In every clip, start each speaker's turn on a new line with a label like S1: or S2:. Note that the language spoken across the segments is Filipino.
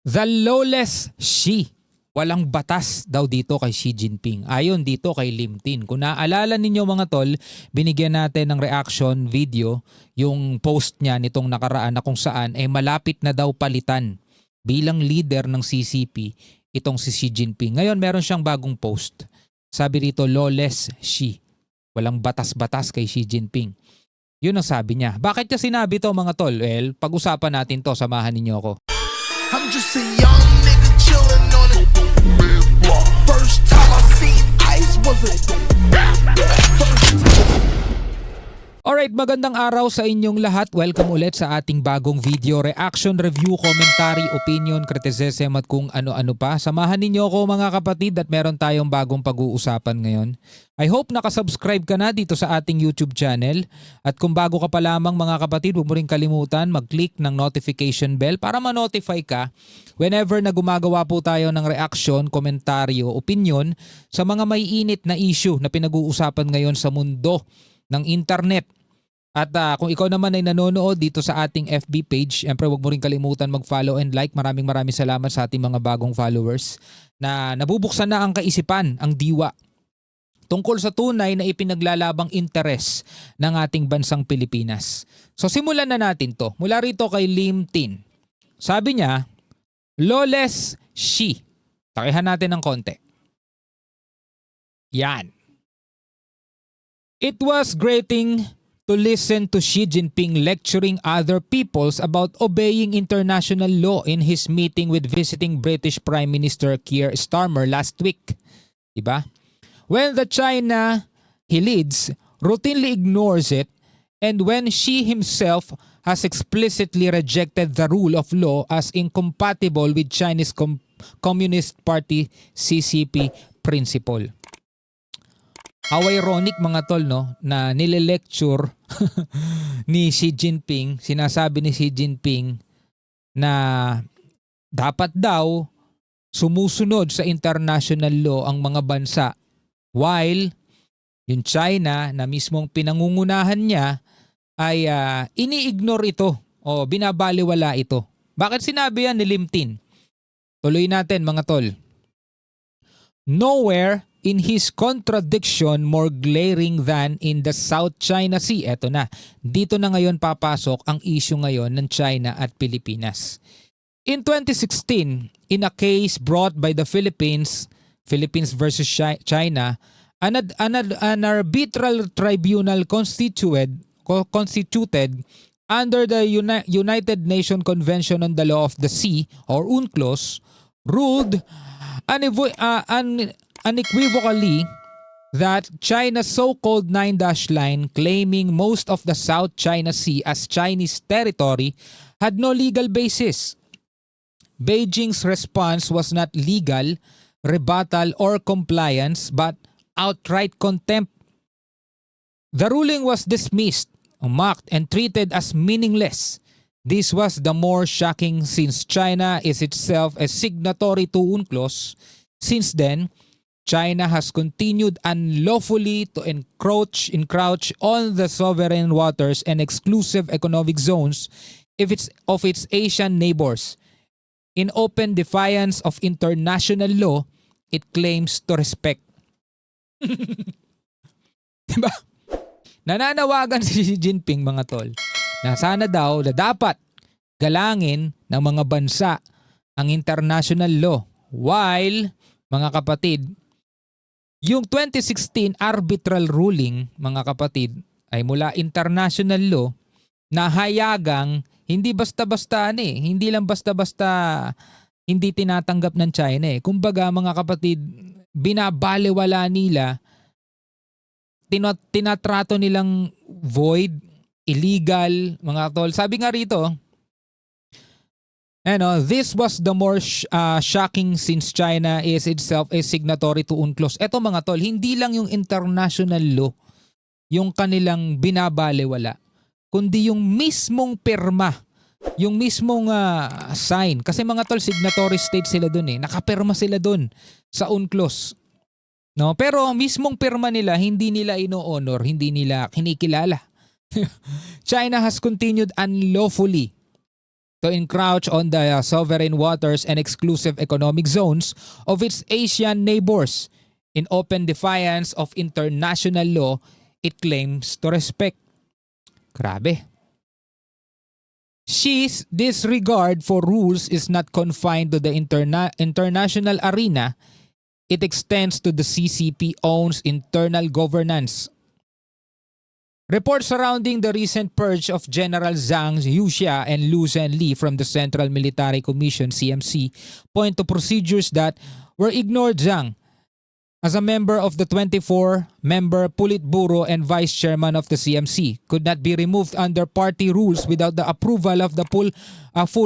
S1: The lawless Xi. Walang batas daw dito kay Xi Jinping. Ayon dito kay Limtin. Kung naaalala ninyo mga tol, binigyan natin ng reaction video yung post niya nitong nakaraan na kung saan malapit na daw palitan bilang leader ng CCP itong si Xi Jinping. Ngayon meron siyang bagong post. Sabi rito, lawless Xi. Walang batas-batas kay Xi Jinping. Yun ang sabi niya. Bakit niya sinabi to mga tol? Well, pag-usapan natin to, samahan ninyo ako.
S2: I'm just a young nigga chillin' on it. First time I seen ice was a
S1: Alright, magandang araw sa inyong lahat. Welcome ulit sa ating bagong video, reaction, review, commentary, opinion, criticism at kung ano-ano pa. Samahan ninyo ako mga kapatid at meron tayong bagong pag-uusapan ngayon. I hope nakasubscribe ka na dito sa ating YouTube channel. At kung bago ka pa lamang mga kapatid, huwag mo rin kalimutan mag-click ng notification bell para ma-notify ka whenever na gumagawa po tayo ng reaction, komentaryo, opinion sa mga may init na issue na pinag-uusapan ngayon sa mundo ng internet. At kung ikaw naman ay nanonood dito sa ating FB page, syempre huwag mo rin kalimutan mag-follow and like. Maraming salamat sa ating mga bagong followers na nabubuksan na ang kaisipan, ang diwa tungkol sa tunay na ipinaglalabang interes ng ating bansang Pilipinas. So simulan na natin to. Mula rito kay Limtin. Sabi niya, lawless Xi. Takihan natin ng konti. Yan. It was grating to listen to Xi Jinping lecturing other peoples about obeying international law in his meeting with visiting British Prime Minister Keir Starmer last week. Diba? When the China he leads routinely ignores it, and when Xi himself has explicitly rejected the rule of law as incompatible with Chinese Communist Party CCP principle. How ironic mga tol, no, na nile-lecture ni Xi Jinping, sinasabi ni Xi Jinping na dapat daw sumusunod sa international law ang mga bansa, while yung China na mismong pinangungunahan niya ay ini-ignore ito o binabaliwala ito. Bakit sinabi yan ni Limtin? Tuloy natin mga tol. Nowhere in his contradiction more glaring than in the South China Sea. Eto na, dito na ngayon papasok ang issue ngayon ng China at Pilipinas. In 2016, in a case brought by the Philippines versus China, an arbitral tribunal constituted under the United Nations Convention on the Law of the Sea or UNCLOS ruled unequivocally that China's so-called Nine-Dash Line, claiming most of the South China Sea as Chinese territory, had no legal basis. Beijing's response was not legal, rebuttal, or compliance, but outright contempt. The ruling was dismissed, mocked, and treated as meaningless. This was the more shocking since China is itself a signatory to UNCLOS. Since then, China has continued unlawfully to encroach on the sovereign waters and exclusive economic zones of its Asian neighbors. In open defiance of international law, it claims to respect. Diba? Nananawagan si Xi Jinping mga tol na sana daw na dapat galangin ng mga bansa ang international law, while mga kapatid, yung 2016 arbitral ruling, mga kapatid, ay mula international law na hayagang hindi basta-basta hindi lang basta-basta hindi tinatanggap ng China eh. Kumbaga mga kapatid, binabaliwala nila, tinatrato nilang void, illegal, mga tol. Sabi nga rito, this was the more shocking since China is itself a signatory to UNCLOS. Eto mga tol, hindi lang yung international law yung kanilang binabaliwala, kundi yung mismong pirma, yung mismong sign. Kasi mga tol, signatory state sila dun eh. Nakapirma sila dun sa UNCLOS. No? Pero mismong pirma nila, hindi nila ino-honor, hindi nila kinikilala. China has continued unlawfully to encroach on the sovereign waters and exclusive economic zones of its Asian neighbors in open defiance of international law it claims to respect. Grabe. Xi's disregard for rules is not confined to the international arena. It extends to the CCP-owns internal governance. Reports surrounding the recent purge of General Zhang Yuxia and Liu Zhenli from the Central Military Commission (CMC) point to procedures that were ignored. Zhang, as a member of the 24-member Politburo and vice chairman of the CMC, could not be removed under party rules without the approval of the full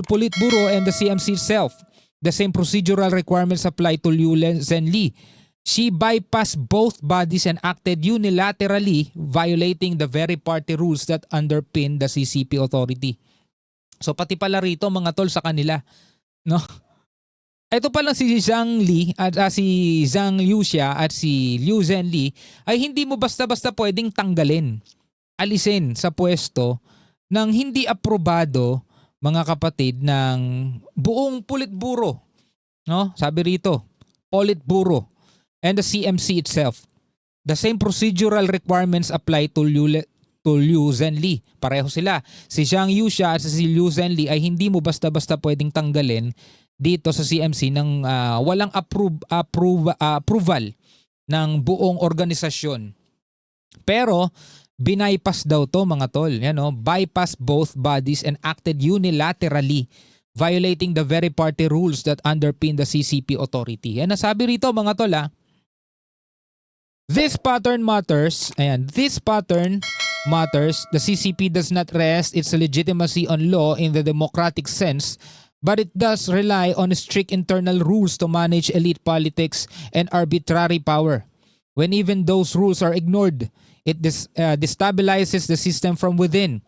S1: Politburo and the CMC itself. The same procedural requirements apply to Liu Zhenli. She bypassed both bodies and acted unilaterally, violating the very party rules that underpin the CCP authority. So pati pala rito mga tol sa kanila, no? Ito pala si Zhang Li at si Zhang Yuxia at si Liu Zhenli ay hindi mo basta-basta pwedeng tanggalin, alisin sa pwesto ng hindi aprobado, mga kapatid, ng buong Politburo, no? Sabi rito, Politburo and the CMC itself. The same procedural requirements apply to Liu Zhenli. Pareho sila. Si Zhang Yuxia at si Liu Zhenli ay hindi mo basta-basta pwedeng tanggalin dito sa CMC ng walang approval ng buong organisasyon. Pero bypass daw to mga tol. Yan, no? Bypass both bodies and acted unilaterally, violating the very party rules that underpin the CCP authority. Yan nasabi rito mga tol ha. This pattern matters. Ayan, this pattern matters. The CCP does not rest its legitimacy on law in the democratic sense, but it does rely on strict internal rules to manage elite politics and arbitrary power. When even those rules are ignored, it destabilizes the system from within.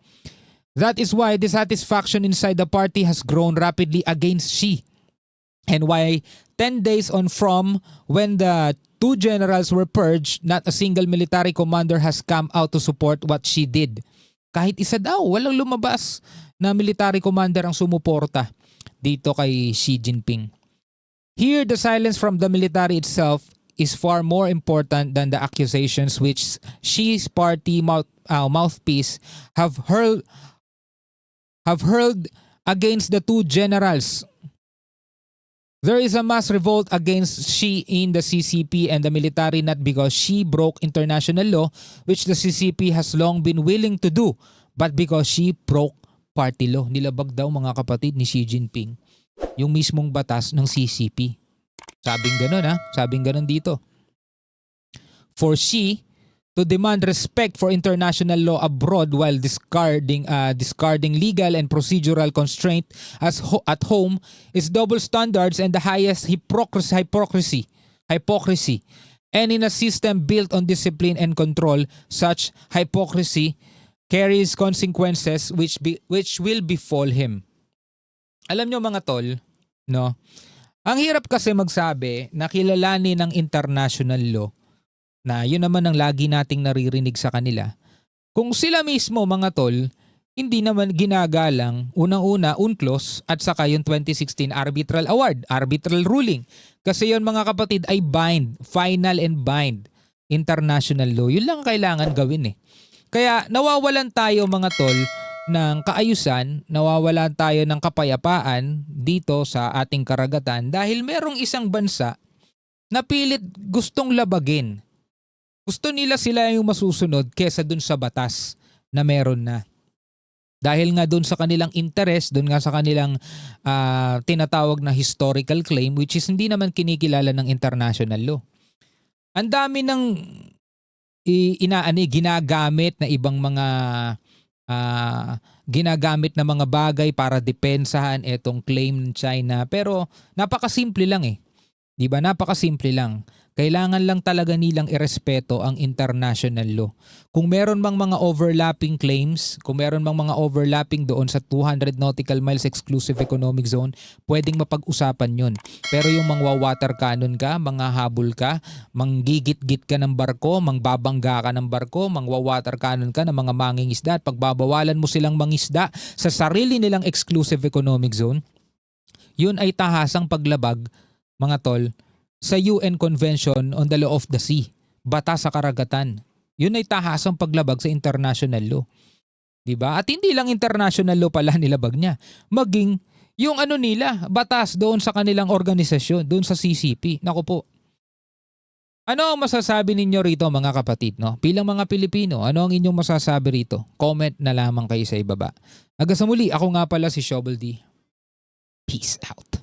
S1: That is why dissatisfaction inside the party has grown rapidly against Xi, and why 10 days on from when the two generals were purged, not a single military commander has come out to support what Xi did. Kahit isa daw, walang lumabas na military commander ang sumuporta dito kay Xi Jinping. Here, the silence from the military itself is far more important than the accusations which Xi's party mouthpiece have hurled against the two generals. There is a mass revolt against Xi in the CCP and the military, not because Xi broke international law, which the CCP has long been willing to do, but because Xi broke party law. Nilabag daw mga kapatid ni Xi Jinping yung mismong batas ng CCP. Sabing ganun ha, sabing ganun dito. For Xi to demand respect for international law abroad while discarding legal and procedural constraint at home is double standards and the highest hypocrisy. And in a system built on discipline and control, such hypocrisy carries consequences which will befall him. Alam nyo mga tol, no? Ang hirap kasi magsabi na kilalanin ng international law, na yun naman ang lagi nating naririnig sa kanila, kung sila mismo mga tol hindi naman ginagalang unang-una UNCLOS at saka yung 2016 arbitral award, arbitral ruling. Kasi yun mga kapatid ay final and bind international law. Yun lang kailangan gawin eh. Kaya nawawalan tayo mga tol ng kaayusan, nawawalan tayo ng kapayapaan dito sa ating karagatan dahil merong isang bansa na pilit gustong labagin. Gusto nila sila yung masusunod kesa dun sa batas na meron na. Dahil nga dun sa kanilang interest, dun nga sa kanilang tinatawag na historical claim which is hindi naman kinikilala ng international law. Ang dami ng ginagamit na ibang mga ginagamit na mga bagay para depensahan etong claim ng China. Pero napakasimple lang eh. Di ba? Napakasimple lang. Kailangan lang talaga nilang irespeto ang international law. Kung meron mang mga overlapping claims, kung meron mang mga overlapping doon sa 200 nautical miles exclusive economic zone, pwedeng mapag-usapan yun. Pero yung mangwa-water cannon ka, manghahabol ka, manggigit-git ka ng barko, mangbabangga ka ng barko, mangwa-water cannon ka ng mga mangingisda at pagbabawalan mo silang mangisda sa sarili nilang exclusive economic zone, yun ay tahasang paglabag, mga tol, sa UN Convention on the Law of the Sea, batas sa karagatan. Yun ay tahasang paglabag sa international law. Diba? At hindi lang international law pala nilabag niya. Maging yung ano nila, batas doon sa kanilang organisasyon, doon sa CCP. Naku po. Ano ang masasabi ninyo rito mga kapatid? No? Bilang mga Pilipino, ano ang inyong masasabi rito? Comment na lamang kayo sa ibaba. Hanggang sa muli, ako nga pala si Shovel D. Peace out.